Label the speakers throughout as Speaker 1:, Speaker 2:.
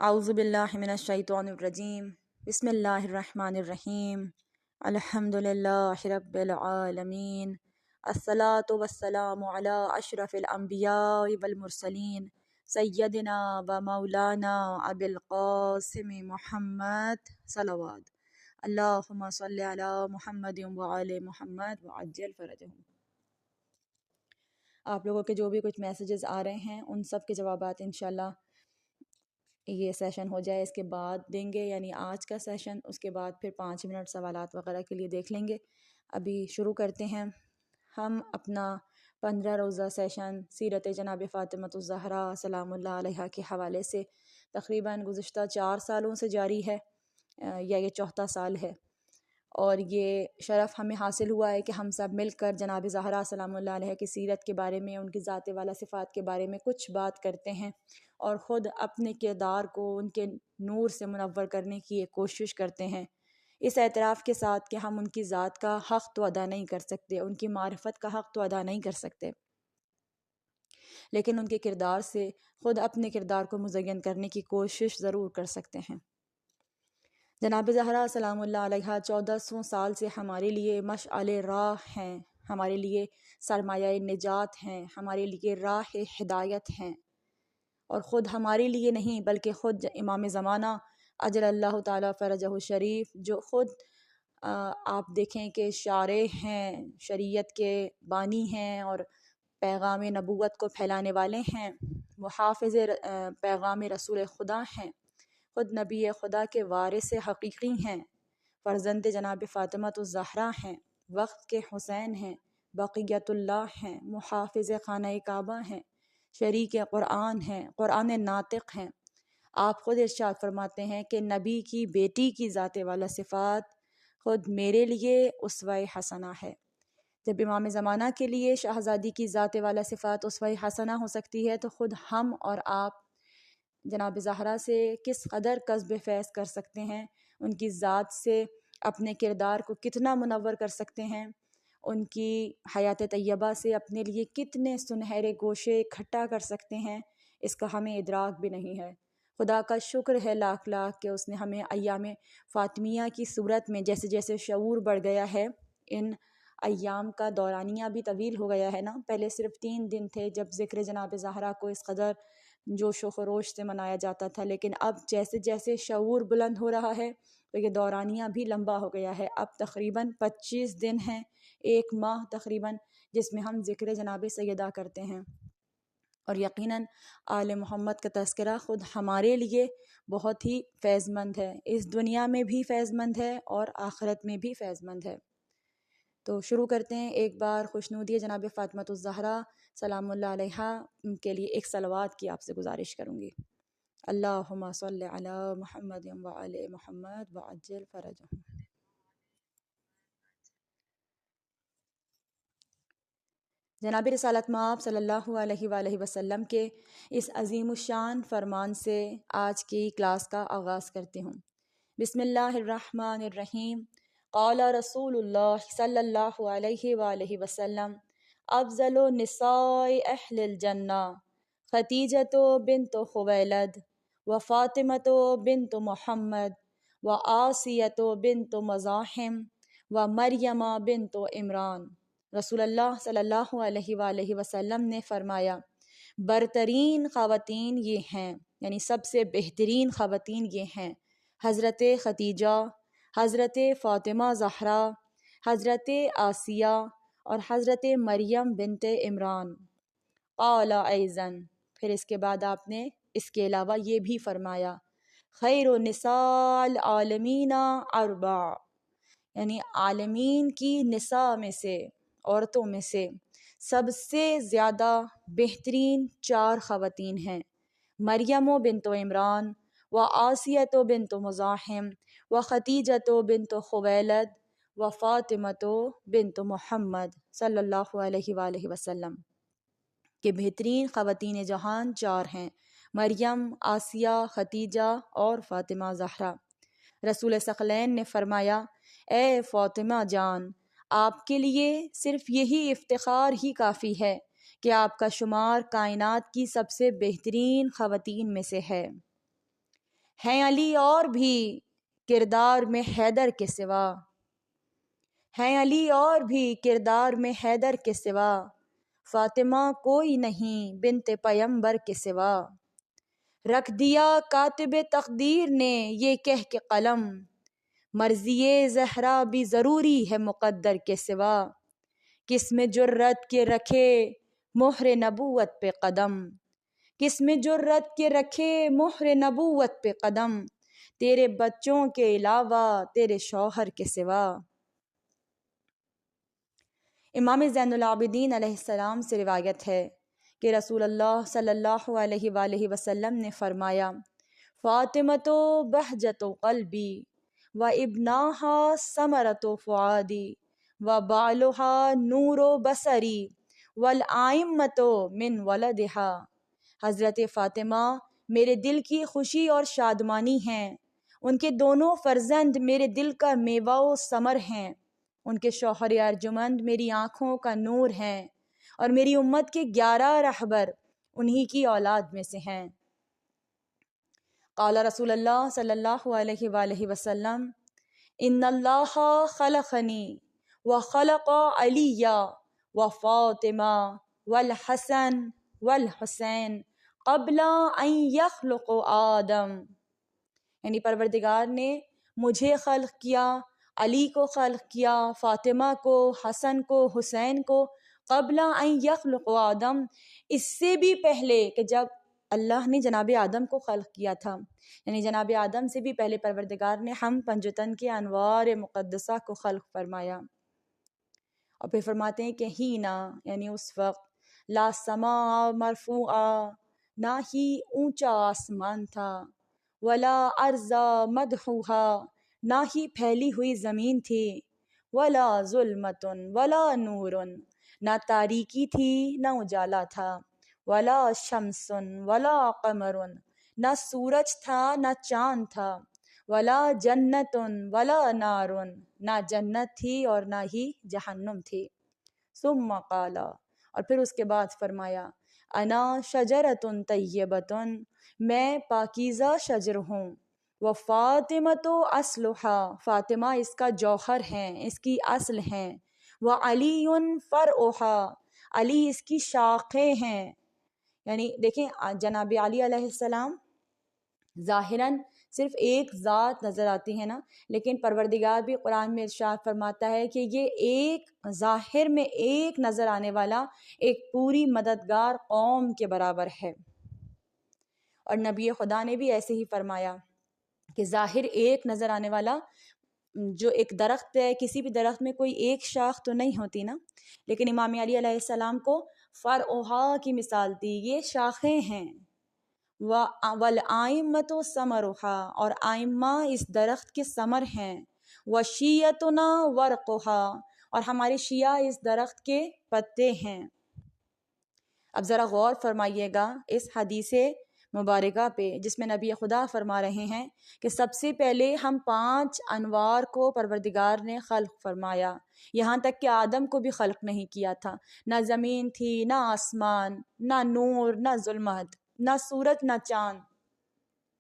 Speaker 1: اعوذ باللہ من الشیطان الرجیم بسم اللہ الرحمن الرحیم الحمد للہ رب العالمین الصلاة والسلام علی اشرف الانبیاء والمرسلین سیدنا و مولانا ابی القاسم محمد صلوات اللہم صلی علی محمد وآل محمد وعجل فرجہم۔ آپ لوگوں کے جو بھی کچھ میسیجز آ رہے ہیں ان سب کے جوابات انشاءاللہ یہ سیشن ہو جائے اس کے بعد دیں گے، یعنی آج کا سیشن، اس کے بعد پھر 5 منٹ سوالات وغیرہ کے لیے دیکھ لیں گے۔ ابھی شروع کرتے ہیں ہم اپنا 15 روزہ سیشن سیرت جناب فاطمۃ الزہرا سلام اللہ علیہا کے حوالے سے تقریباً گزشتہ 4 سالوں سے جاری ہے، یا یہ چوتھا سال ہے، اور یہ شرف ہمیں حاصل ہوا ہے کہ ہم سب مل کر جناب زہرا سلام اللہ علیہ کی سیرت کے بارے میں، ان کی ذات والا صفات کے بارے میں کچھ بات کرتے ہیں، اور خود اپنے کردار کو ان کے نور سے منور کرنے کی ایک کوشش کرتے ہیں، اس اعتراف کے ساتھ کہ ہم ان کی ذات کا حق تو ادا نہیں کر سکتے، ان کی معرفت کا حق تو ادا نہیں کر سکتے، لیکن ان کے کردار سے خود اپنے کردار کو مزین کرنے کی کوشش ضرور کر سکتے ہیں۔ جناب زہرا سلام اللہ علیہ 1400 سال سے ہمارے لیے مشعل راہ ہیں، ہمارے لیے سرمایہ نجات ہیں، ہمارے لیے راہ ہدایت ہیں، اور خود ہمارے لیے نہیں بلکہ خود امام زمانہ اجل اللہ تعالیٰ فرجہ الشریف، جو خود آپ دیکھیں کہ شارع ہیں، شریعت کے بانی ہیں اور پیغام نبوت کو پھیلانے والے ہیں، محافظ پیغام رسول خدا ہیں، خود نبی خدا کے وارث حقیقی ہیں، فرزند جناب فاطمۃ الزہرا ہیں، وقت کے حسین ہیں، بقیت اللہ ہیں، محافظ خانہ کعبہ ہیں، شریک قرآن ہیں، قرآن ناطق ہیں۔ آپ خود ارشاد فرماتے ہیں کہ نبی کی بیٹی کی ذات والا صفات خود میرے لیے اسوہ حسنہ ہے۔ جب امام زمانہ کے لیے شہزادی کی ذات والا صفات اسوہ حسنہ ہو سکتی ہے تو خود ہم اور آپ جناب زہرا سے کس قدر قصب فیض کر سکتے ہیں، ان کی ذات سے اپنے کردار کو کتنا منور کر سکتے ہیں، ان کی حیات طیبہ سے اپنے لیے کتنے سنہرے گوشے اکٹھا کر سکتے ہیں، اس کا ہمیں ادراک بھی نہیں ہے۔ خدا کا شکر ہے لاکھ لاکھ کہ اس نے ہمیں ایام فاطمیہ کی صورت میں جیسے جیسے شعور بڑھ گیا ہے، ان ایام کا دورانیہ بھی طویل ہو گیا ہے نا۔ پہلے صرف 3 دن تھے جب ذکر جناب زہرا کو اس قدر جوش و خروش سے منایا جاتا تھا، لیکن اب جیسے جیسے شعور بلند ہو رہا ہے تو یہ دورانیہ بھی لمبا ہو گیا ہے۔ اب تقریباً 25 دن ہیں، 1 ماہ تقریباً، جس میں ہم ذکر جناب سیدہ کرتے ہیں، اور یقیناً آل محمد کا تذکرہ خود ہمارے لیے بہت ہی فیض مند ہے، اس دنیا میں بھی فیض مند ہے اور آخرت میں بھی فیض مند ہے۔ تو شروع کرتے ہیں، ایک بار خوشنودی جناب فاطمۃ الزہرا سلام اللہ علیہا کے لیے ایک صلوات کی آپ سے گزارش کروں گی۔ اللہم صلی علی محمد وآل محمد وعجل فرجہم۔ جناب رسالت مآب صلی اللہ علیہ وآلہ وسلم کے اس عظیم الشان فرمان سے آج کی کلاس کا آغاز کرتی ہوں۔ بسم اللہ الرحمن الرحیم۔ قال رسول اللہ صلی اللہ علیہ وآلہ وسلم افضل نساء اہل الجنہ خدیجۃ بنت خویلد و فاطمۃ بنت محمد و آسیۃ بنت مزاحم و مریم بنت عمران۔ رسول اللہ صلی اللہ علیہ وآلہ وسلم نے فرمایا، برترین خواتین یہ ہیں، یعنی سب سے بہترین خواتین یہ ہیں، حضرت خدیجہ، حضرت فاطمہ زہرا، حضرت آسیہ اور حضرت مریم بنت عمران۔ قال ایضاً، پھر اس کے بعد آپ نے اس کے علاوہ یہ بھی فرمایا، خیر نساء العالمین اربع، یعنی عالمین کی نساء میں سے، عورتوں میں سے سب سے زیادہ بہترین 4 خواتین ہیں، مریم بنت عمران و آسیۃ بنت مزاحم و خدیجۃ بنت خویلد و فاطمۃ بنت محمد صلی اللہ علیہ وآلہ وسلم، کہ بہترین خواتین جہان 4 ہیں، مریم، آسیہ، خدیجہ اور فاطمہ زہرا۔ رسول ثقلین نے فرمایا، اے فاطمہ جان، آپ کے لیے صرف یہی افتخار ہی کافی ہے کہ آپ کا شمار کائنات کی سب سے بہترین خواتین میں سے ہے۔ ہیں علی اور بھی کردار میں حیدر کے سوا، ہیں علی اور بھی کردار میں حیدر کے سوا، فاطمہ کوئی نہیں بنت پیمبر کے سوا۔ رکھ دیا کاتب تقدیر نے یہ کہہ کے قلم، مرضی زہرا بھی ضروری ہے مقدر کے سوا۔ کس میں جرت کے رکھے مہر نبوت پہ قدم، کس میں جرت کے رکھے مہر نبوت پہ قدم، تیرے بچوں کے علاوہ تیرے شوہر کے سوا۔ امام زین العابدین علیہ السلام سے روایت ہے کہ رسول اللہ صلی اللہ علیہ وآلہ وسلم نے فرمایا، فاطمۃ بہجۃ قلبی و ابناہا ثمرۃ فؤادی و بالہا نور بصری والآئمۃ من ولدہا۔ حضرت فاطمہ میرے دل کی خوشی اور شادمانی ہیں، ان کے دونوں فرزند میرے دل کا میوہ و ثمر ہیں، ان کے شوہر ارجمند میری آنکھوں کا نور ہیں، اور میری امت کے 11 رہبر انہی کی اولاد میں سے ہیں۔ قال رسول اللہ صلی اللہ علیہ وآلہ وسلم، ان اللہ خلقنی وخلق علی وفاطمہ والحسن والحسین قبل ان یخلق آدم، یعنی پروردگار نے مجھے خلق کیا، علی کو خلق کیا، فاطمہ کو، حسن کو، حسین کو، قبل ان یخلق آدم، اس سے بھی پہلے کہ جب اللہ نے جناب آدم کو خلق کیا تھا، یعنی جناب آدم سے بھی پہلے پروردگار نے ہم پنجتن کے انوار مقدسہ کو خلق فرمایا۔ اور پھر فرماتے ہیں کہ ہینا، یعنی اس وقت، لا سماء مرفوعہ، نہ ہی اونچا آسمان تھا، ولا ارض مدحوہا، نہ ہی پھیلی ہوئی زمین تھی، ولا ظلمت ولا نور، نہ تاریکی تھی نہ اجالا تھا، ولا شمس ولا قمر، نہ سورج تھا نہ چاند تھا، ولا جنت ولا نار، نہ جنت تھی اور نہ ہی جہنم تھی۔ ثم قال، اور پھر اس کے بعد فرمایا، انا شجرۃ طیبۃ، میں پاکیزہ شجر ہوں، وفاطمۃ اصلھا، فاطمہ اس کا جوہر ہیں، اس کی اصل ہیں، وعلی فرعھا، علی اس کی شاخیں ہیں۔ یعنی دیکھیں جناب علی علیہ السلام ظاہراً صرف ایک ذات نظر آتی ہے نا، لیکن پروردگار بھی قرآن میں ارشاد فرماتا ہے کہ یہ ایک ظاہر میں ایک نظر آنے والا ایک پوری مددگار قوم کے برابر ہے۔ اور نبی خدا نے بھی ایسے ہی فرمایا کہ ظاہر ایک نظر آنے والا جو ایک درخت ہے، کسی بھی درخت میں کوئی ایک شاخ تو نہیں ہوتی نا، لیکن امام علی علیہ السلام کو فرعھا کی مثال دی، یہ شاخیں ہیں، والآئمۃ ثمرھا، اور آئمہ اس درخت کے ثمر ہیں، وشیعتنا ورقھا، اور ہمارے شیعہ اس درخت کے پتے ہیں۔ اب ذرا غور فرمائیے گا اس حدیث مبارکہ پہ، جس میں نبی خدا فرما رہے ہیں کہ سب سے پہلے ہم 5 انوار کو پروردگار نے خلق فرمایا، یہاں تک کہ آدم کو بھی خلق نہیں کیا تھا، نہ زمین تھی، نہ آسمان، نہ نور، نہ ظلمت، نہ سورج، نہ چاند،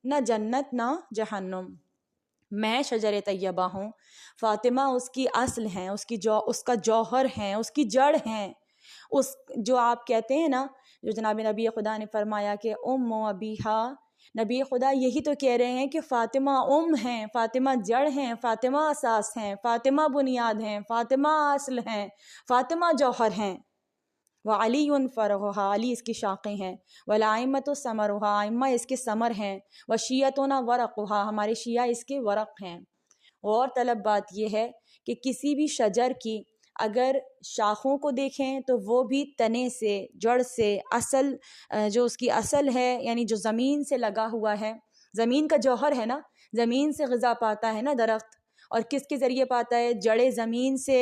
Speaker 1: نہ جنت، نہ جہنم۔ میں شجر طیبہ ہوں، فاطمہ اس کی اصل ہیں، اس کا جوہر ہیں، اس کی جڑ ہیں، اس جو آپ کہتے ہیں نا، جو جناب نبی خدا نے فرمایا کہ ام و ابیہا، نبی خدا یہی تو کہہ رہے ہیں کہ فاطمہ ام ہیں، فاطمہ جڑ ہیں، فاطمہ اساس ہیں، فاطمہ بنیاد ہیں، فاطمہ اصل ہیں، فاطمہ جوہر ہیں۔ وعلی فرعھا، علی اس کی شاخیں ہیں، والائمۃ ثمرھا، ائمہ اس کے ثمر ہیں، وشیعتنا ورقھا، ہمارے شیعہ اس کے ورق ہیں۔ غور طلب بات یہ ہے کہ کسی بھی شجر کی اگر شاخوں کو دیکھیں تو وہ بھی تنے سے، جڑ سے، اصل جو اس کی اصل ہے، یعنی جو زمین سے لگا ہوا ہے، زمین کا جوہر ہے نا، زمین سے غذا پاتا ہے نا درخت، اور کس کے ذریعے پاتا ہے؟ جڑیں زمین سے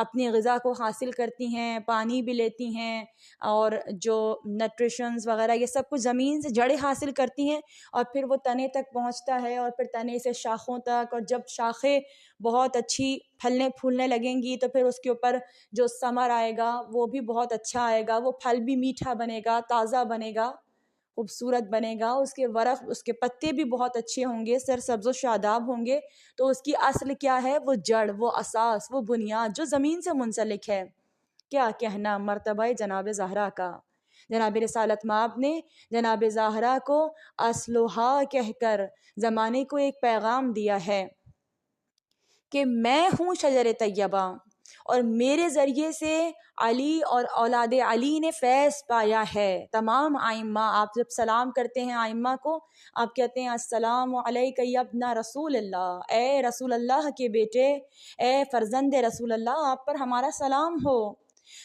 Speaker 1: اپنی غذا کو حاصل کرتی ہیں، پانی بھی لیتی ہیں، اور جو نیوٹریشنز وغیرہ یہ سب کچھ زمین سے جڑیں حاصل کرتی ہیں، اور پھر وہ تنے تک پہنچتا ہے، اور پھر تنے سے شاخوں تک، اور جب شاخیں بہت اچھی پھلنے پھولنے لگیں گی تو پھر اس کے اوپر جو ثمر آئے گا وہ بھی بہت اچھا آئے گا، وہ پھل بھی میٹھا بنے گا، تازہ بنے گا، خوبصورت بنے گا، اس کے ورق، اس کے پتے بھی بہت اچھے ہوں گے، سر سبز و شاداب ہوں گے، تو اس کی اصل کیا ہے؟ وہ جڑ، وہ اساس، وہ بنیاد جو زمین سے منسلک ہے۔ کیا کہنا مرتبہ جناب زہرا کا! جناب رسالت مآب نے جناب زہرا کو اصلھا کہہ کر زمانے کو ایک پیغام دیا ہے کہ میں ہوں شجر طیبہ، اور میرے ذریعے سے علی اور اولاد علی نے فیض پایا ہے۔ تمام ائمہ، آپ جب سلام کرتے ہیں ائمہ کو، آپ کہتے ہیں السلام علیک یا ابن رسول اللہ، اے رسول اللہ کے بیٹے، اے فرزند رسول اللہ، آپ پر ہمارا سلام ہو۔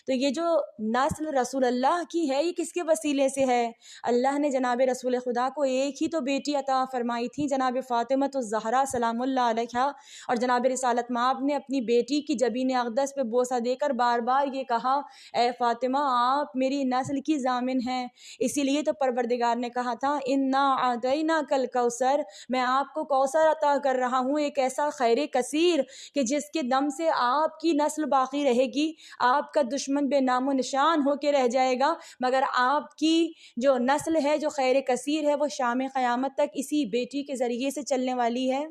Speaker 1: تو یہ جو نسل رسول اللہ کی ہے، یہ کس کے وسیلے سے ہے؟ اللہ نے جناب رسول خدا کو ایک ہی تو بیٹی عطا فرمائی تھی، جناب فاطمۃ الزہرا سلام اللہ علیہا، اور جناب رسالت مآب نے اپنی بیٹی کی جبین اقدس پہ بوسہ دے کر بار بار یہ کہا، اے فاطمہ آپ میری نسل کی ضامن ہیں۔ اسی لیے تو پروردگار نے کہا تھا انا اعطیناک الکوثر، میں آپ کو کوثر عطا کر رہا ہوں، ایک ایسا خیر کثیر کہ جس کے دم سے آپ کی نسل باقی رہے گی، آپ کا دشمن بے نام و نشان ہو کے رہ جائے گا، مگر آپ کی جو نسل ہے، جو خیر کثیر ہے، وہ شام قیامت تک اسی بیٹی کے ذریعے سے چلنے والی ہے۔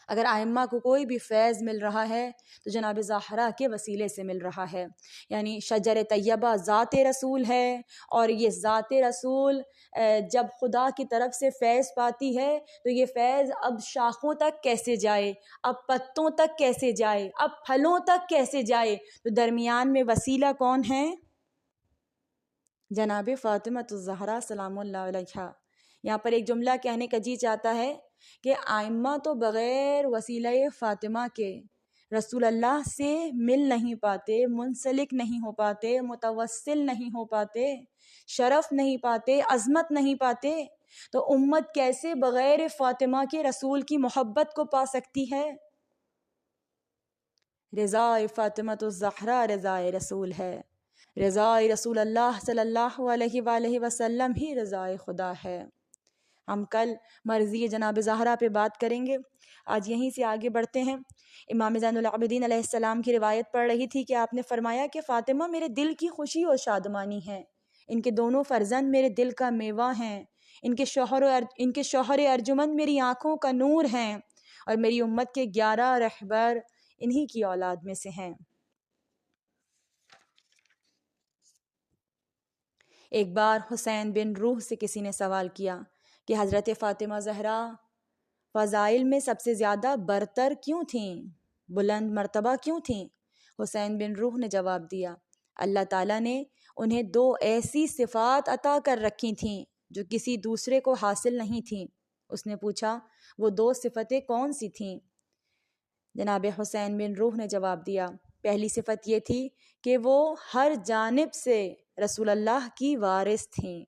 Speaker 1: اگر ائمہ کو کوئی بھی فیض مل رہا ہے تو جناب زہرا کے وسیلے سے مل رہا ہے، یعنی شجر طیبہ ذات رسول ہے، اور یہ ذات رسول جب خدا کی طرف سے فیض پاتی ہے تو یہ فیض اب شاخوں تک کیسے جائے، اب پتوں تک کیسے جائے، اب پھلوں تک کیسے جائے؟ تو درمیان میں وسیلہ کون ہے؟ جناب فاطمۃ الزہرا سلام اللہ علیہا۔ یہاں پر ایک جملہ کہنے کا جی چاہتا ہے کہ ائمہ تو بغیر وسیلہ فاطمہ کے رسول اللہ سے مل نہیں پاتے، منسلک نہیں ہو پاتے، متوسل نہیں ہو پاتے، شرف نہیں پاتے، عظمت نہیں پاتے، تو امت کیسے بغیر فاطمہ کے رسول کی محبت کو پا سکتی ہے؟ رضا فاطمۃ الزہرا رضا رسول ہے، رضا رسول اللہ صلی اللہ علیہ وآلہ وسلم ہی رضا خدا ہے۔ ہم کل مرضی جناب زہرا پہ بات کریں گے، آج یہیں سے آگے بڑھتے ہیں۔ امام زین العابدین علیہ السلام کی روایت پڑھ رہی تھی کہ آپ نے فرمایا کہ فاطمہ میرے دل کی خوشی اور شادمانی ہے، ان کے دونوں فرزند میرے دل کا میوہ ہیں، ان کے شوہر ارجمند میری آنکھوں کا نور ہیں، اور میری امت کے 11 رہبر انہی کی اولاد میں سے ہیں۔ ایک بار حسین بن روح سے کسی نے سوال کیا کہ حضرت فاطمہ زہرا فضائل میں سب سے زیادہ برتر کیوں تھیں، بلند مرتبہ کیوں تھیں؟ حسین بن روح نے جواب دیا، اللہ تعالیٰ نے انہیں 2 ایسی صفات عطا کر رکھی تھیں جو کسی دوسرے کو حاصل نہیں تھیں۔ اس نے پوچھا وہ 2 صفتیں کون سی تھیں؟ جناب حسین بن روح نے جواب دیا، پہلی صفت یہ تھی کہ وہ ہر جانب سے رسول اللہ کی وارث تھیں،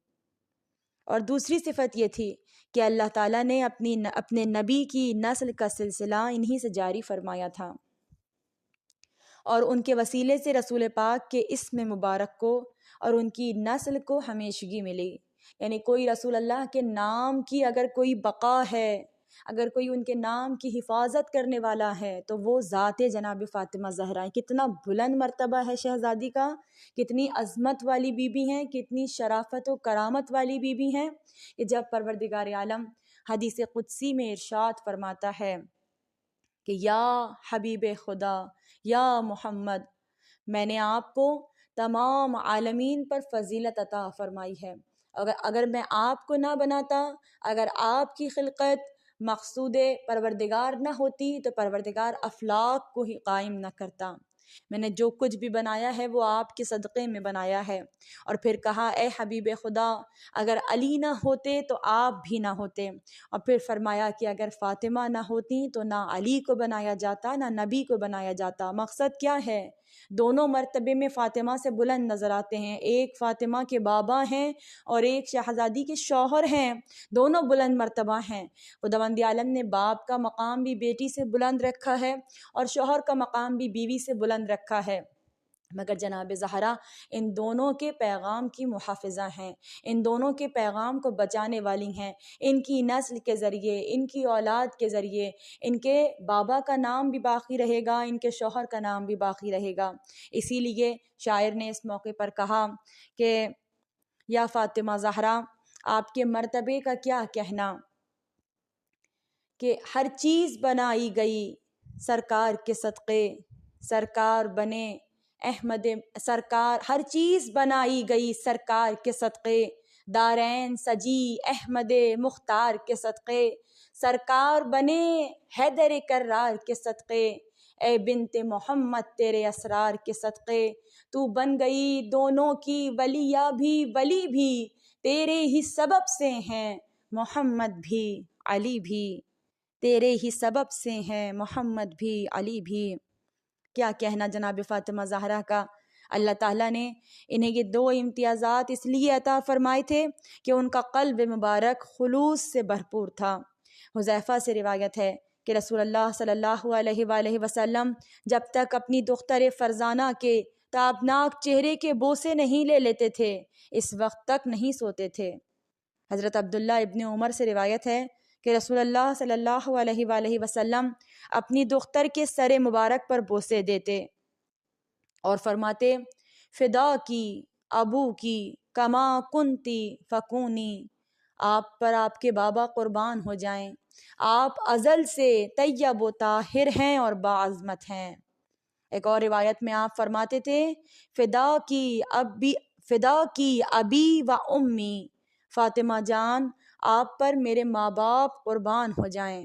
Speaker 1: اور دوسری صفت یہ تھی کہ اللہ تعالیٰ نے اپنے نبی کی نسل کا سلسلہ انہی سے جاری فرمایا تھا، اور ان کے وسیلے سے رسول پاک کے اسم مبارک کو اور ان کی نسل کو ہمیشگی ملی۔ یعنی کوئی رسول اللہ کے نام کی اگر کوئی بقا ہے، اگر کوئی ان کے نام کی حفاظت کرنے والا ہے، تو وہ ذات جناب فاطمہ زہرا ہے۔ کتنا بلند مرتبہ ہے شہزادی کا، کتنی عظمت والی بی بی ہیں، کتنی شرافت و کرامت والی بی بی ہیں، کہ جب پروردگار عالم حدیث قدسی میں ارشاد فرماتا ہے کہ یا حبیب خدا یا محمد، میں نے آپ کو تمام عالمین پر فضیلت عطا فرمائی ہے، اگر میں آپ کو نہ بناتا، اگر آپ کی خلقت مقصود پروردگار نہ ہوتی تو پروردگار افلاک کو ہی قائم نہ کرتا۔ میں نے جو کچھ بھی بنایا ہے وہ آپ کے صدقے میں بنایا ہے۔ اور پھر کہا اے حبیب خدا، اگر علی نہ ہوتے تو آپ بھی نہ ہوتے، اور پھر فرمایا کہ اگر فاطمہ نہ ہوتی تو نہ علی کو بنایا جاتا، نہ نبی کو بنایا جاتا۔ مقصد کیا ہے؟ دونوں مرتبے میں فاطمہ سے بلند نظر آتے ہیں، ایک فاطمہ کے بابا ہیں اور ایک شہزادی کے شوہر ہیں، دونوں بلند مرتبہ ہیں۔ خداوند عالم نے باپ کا مقام بھی بیٹی سے بلند رکھا ہے اور شوہر کا مقام بھی بیوی سے بلند رکھا ہے، مگر جناب زہرا ان دونوں کے پیغام کی محافظہ ہیں، ان دونوں کے پیغام کو بچانے والی ہیں۔ ان کی نسل کے ذریعے، ان کی اولاد کے ذریعے ان کے بابا کا نام بھی باقی رہے گا، ان کے شوہر کا نام بھی باقی رہے گا۔ اسی لیے شاعر نے اس موقع پر کہا کہ یا فاطمہ زہرا آپ کے مرتبے کا کیا کہنا کہ ہر چیز بنائی گئی سرکار کے صدقے، سرکار بنے احمد سرکار، ہر چیز بنائی گئی سرکار کے صدقے، دارین سجی احمد مختار کے صدقے، سرکار بنے حیدر کرار کے صدقے، اے بنت محمد تیرے اسرار کے صدقے، تو بن گئی دونوں کی ولیہ بھی ولی بھی، تیرے ہی سبب سے ہیں محمد بھی علی بھی، تیرے ہی سبب سے ہیں محمد بھی علی بھی۔ کیا کہنا جناب فاطمہ زہرا کا۔ اللہ تعالیٰ نے انہیں یہ دو امتیازات اس لیے عطا فرمائے تھے کہ ان کا قلب مبارک خلوص سے بھرپور تھا۔ حذیفہ سے روایت ہے کہ رسول اللہ صلی اللہ علیہ وآلہ وسلم جب تک اپنی دختر فرزانہ کے تابناک چہرے کے بوسے نہیں لے لیتے تھے اس وقت تک نہیں سوتے تھے۔ حضرت عبداللہ ابن عمر سے روایت ہے کہ رسول اللہ صلی اللہ علیہ وآلہ وسلم اپنی دختر کے سر مبارک پر بوسے دیتے اور فرماتے فدا کی ابو کی کما کنتی فکونی، آپ پر آپ کے بابا قربان ہو جائیں، آپ ازل سے طیب و طاہر ہیں اور باعظمت ہیں۔ ایک اور روایت میں آپ فرماتے تھے فدا کی ابی و امی، فاطمہ جان آپ پر میرے ماں باپ قربان ہو جائیں۔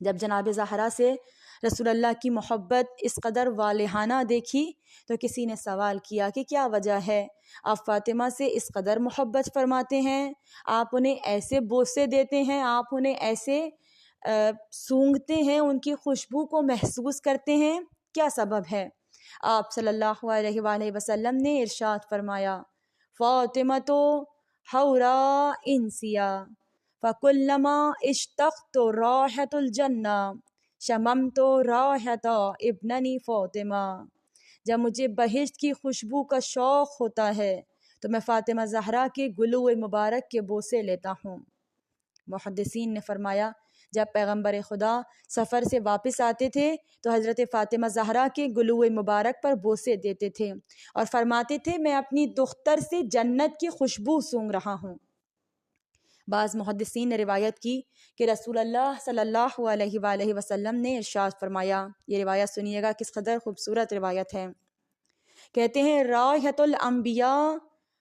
Speaker 1: جب جناب زہرا سے رسول اللہ کی محبت اس قدر والہانہ دیکھی تو کسی نے سوال کیا کہ کیا وجہ ہے آپ فاطمہ سے اس قدر محبت فرماتے ہیں، آپ انہیں ایسے بوسے دیتے ہیں، آپ انہیں ایسے سونگھتے ہیں، ان کی خوشبو کو محسوس کرتے ہیں، کیا سبب ہے؟ آپ صلی اللہ علیہ وآلہ وسلم نے ارشاد فرمایا فاطمہ تو حورا انسیا فکلما اشتقت راحت الجنہ شممت راحت ابننی فاطمہ، جب مجھے بہشت کی خوشبو کا شوق ہوتا ہے تو میں فاطمہ زہرا کے گلو مبارک کے بوسے لیتا ہوں۔ محدثین نے فرمایا جب پیغمبر خدا سفر سے واپس آتے تھے تو حضرت فاطمہ زہرا کے گلو مبارک پر بوسے دیتے تھے اور فرماتے تھے میں اپنی دختر سے جنت کی خوشبو سونگ رہا ہوں۔ بعض محدثین نے روایت کی کہ رسول اللہ صلی اللہ علیہ وآلہ وسلم نے ارشاد فرمایا، یہ روایت سنیے گا کس قدر خوبصورت روایت ہے، کہتے ہیں رائحۃ الانبیاء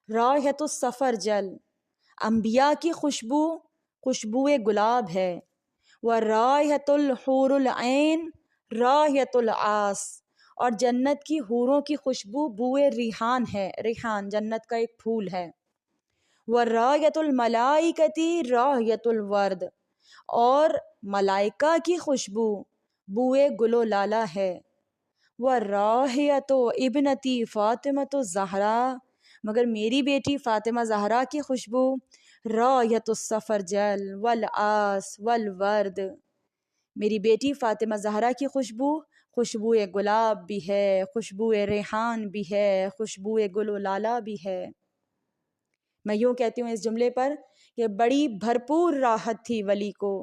Speaker 1: رائحۃ السفرجل، انبیاء کی خوشبو خوشبوئے گلاب ہے، ورائحۃ الحور العین رائحۃ العاص، اور جنت کی حوروں کی خوشبو بوئے ریحان ہے، ریحان جنت کا ایک پھول ہے، ورائحۃ الملائکتی رائحۃ الورد، اور ملائکہ کی خوشبو بوئے گل و لالا ہے، ورائحۃ ابنتی فاطمۃ الزہرا، مگر میری بیٹی فاطمہ زہرا کی خوشبو رائحۃ السفرجل والعاص والورد، میری بیٹی فاطمہ زہرا کی خوشبو خوشبوئے گلاب بھی ہے، خوشبوئے ریحان بھی ہے، خوشبوئے گل و لالا بھی ہے۔ میں یوں کہتی ہوں اس جملے پر کہ بڑی بھرپور راحت تھی ولی کو،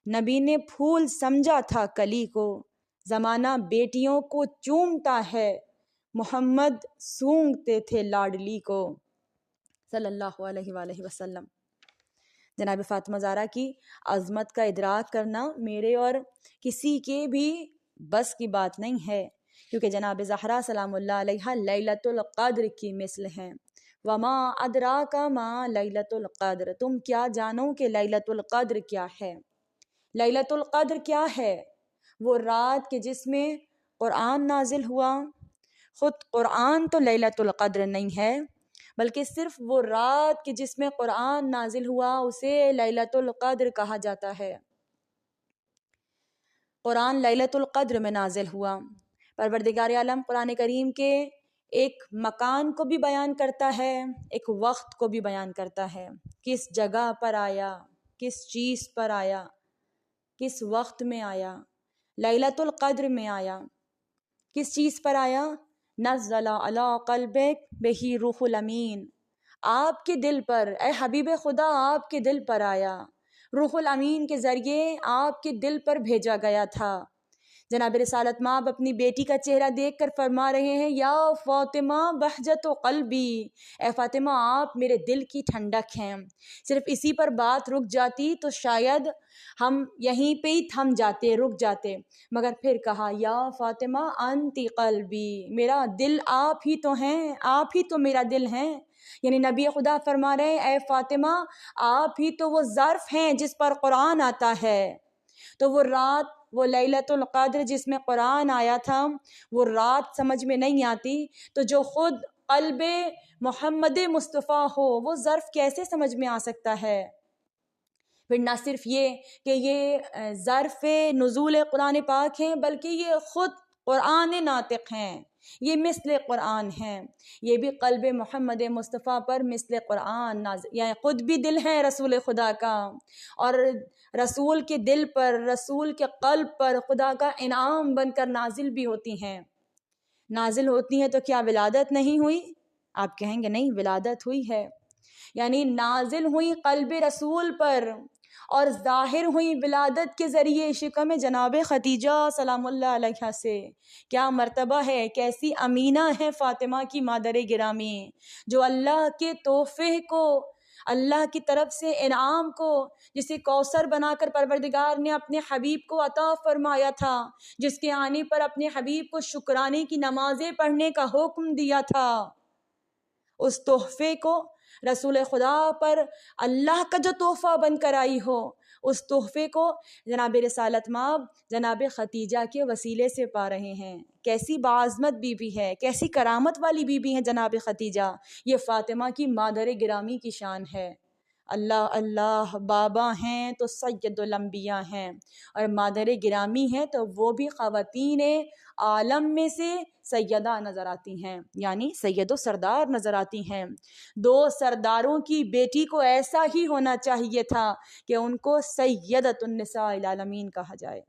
Speaker 1: نبی نے پھول سمجھا تھا کلی کو، زمانہ بیٹیوں کو چومتا ہے، محمد سونگتے تھے لاڈلی کو، صلی اللہ علیہ وآلہ وسلم۔ جناب فاطمہ زہرا کی عظمت کا ادراک کرنا میرے اور کسی کے بھی بس کی بات نہیں ہے، کیونکہ جناب زہرا سلام اللہ علیہ لیلۃ القدر کی مثل ہیں۔ وما ادراک ما لیلۃ القدر، تم کیا جانو کہ لیلۃ القدر کیا ہے؟ لیلۃ القدر کیا ہے؟ وہ رات کہ جس میں قرآن نازل ہوا، خود قرآن تو لیلۃ القدر نہیں ہے، بلکہ صرف وہ رات کہ جس میں قرآن نازل ہوا اسے لیلۃ القدر کہا جاتا ہے۔ قرآن لیلۃ القدر میں نازل ہوا۔ پروردگار عالم قرآن کریم کے ایک مکان کو بھی بیان کرتا ہے، ایک وقت کو بھی بیان کرتا ہے، کس جگہ پر آیا، کس چیز پر آیا، کس وقت میں آیا، لیلۃ القدر میں آیا، کس چیز پر آیا؟ نزل علی قلبک بہ روح الامین، آپ کے دل پر، اے حبیب خدا آپ کے دل پر آیا، روح الامین کے ذریعے آپ کے دل پر بھیجا گیا تھا۔ جناب رسالت مآب اپنی بیٹی کا چہرہ دیکھ کر فرما رہے ہیں یا فاطمہ بہجت و قلبی، اے فاطمہ آپ میرے دل کی ٹھنڈک ہیں۔ صرف اسی پر بات رک جاتی تو شاید ہم یہیں پہ ہی تھم جاتے، رک جاتے، مگر پھر کہا یا فاطمہ انتی قلبی، میرا دل آپ ہی تو ہیں، آپ ہی تو میرا دل ہیں۔ یعنی نبی خدا فرما رہے ہیں اے فاطمہ آپ ہی تو وہ ظرف ہیں جس پر قرآن آتا ہے۔ تو وہ رات، وہ لیلۃ القدر جس میں قرآن آیا تھا، وہ رات سمجھ میں نہیں آتی تو جو خود قلب محمد مصطفیٰ ہو وہ ظرف کیسے سمجھ میں آ سکتا ہے؟ پھر نہ صرف یہ کہ یہ ظرف نزول قرآن پاک ہیں بلکہ یہ خود قرآن ناطق ہیں، یہ مثل قرآن ہیں، یہ بھی قلب محمد مصطفیٰ پر مثل قرآن نازل، یعنی خود بھی دل ہے رسول خدا کا، اور رسول کے دل پر، رسول کے قلب پر خدا کا انعام بن کر نازل بھی ہوتی ہیں۔ نازل ہوتی ہیں تو کیا ولادت نہیں ہوئی؟ آپ کہیں گے نہیں، ولادت ہوئی ہے، یعنی نازل ہوئی قلب رسول پر اور ظاہر ہوئی ولادت کے ذریعے شکم جناب خدیجہ سلام اللہ علیہا سے۔ کیا مرتبہ ہے، کیسی امینہ ہے فاطمہ کی مادر گرامی، جو اللہ کے تحفے کو، اللہ کی طرف سے انعام کو، جسے کوثر بنا کر پروردگار نے اپنے حبیب کو عطا فرمایا تھا، جس کے آنے پر اپنے حبیب کو شکرانے کی نمازیں پڑھنے کا حکم دیا تھا، اس تحفے کو رسول خدا پر اللہ کا جو تحفہ بن کر آئی ہو، اس تحفے کو جناب رسالت مآب جناب خدیجہ کے وسیلے سے پا رہے ہیں۔ کیسی باعظمت بی بی ہے، کیسی کرامت والی بی بی ہے جناب خدیجہ، یہ فاطمہ کی مادر گرامی کی شان ہے۔ اللہ اللہ، بابا ہیں تو سید الانبیاء ہیں، اور مادر گرامی ہیں تو وہ بھی خواتین عالم میں سے سیدہ نظر آتی ہیں، یعنی سید و سردار نظر آتی ہیں۔ دو سرداروں کی بیٹی کو ایسا ہی ہونا چاہیے تھا کہ ان کو سیدۃ النساء العالمین کہا جائے۔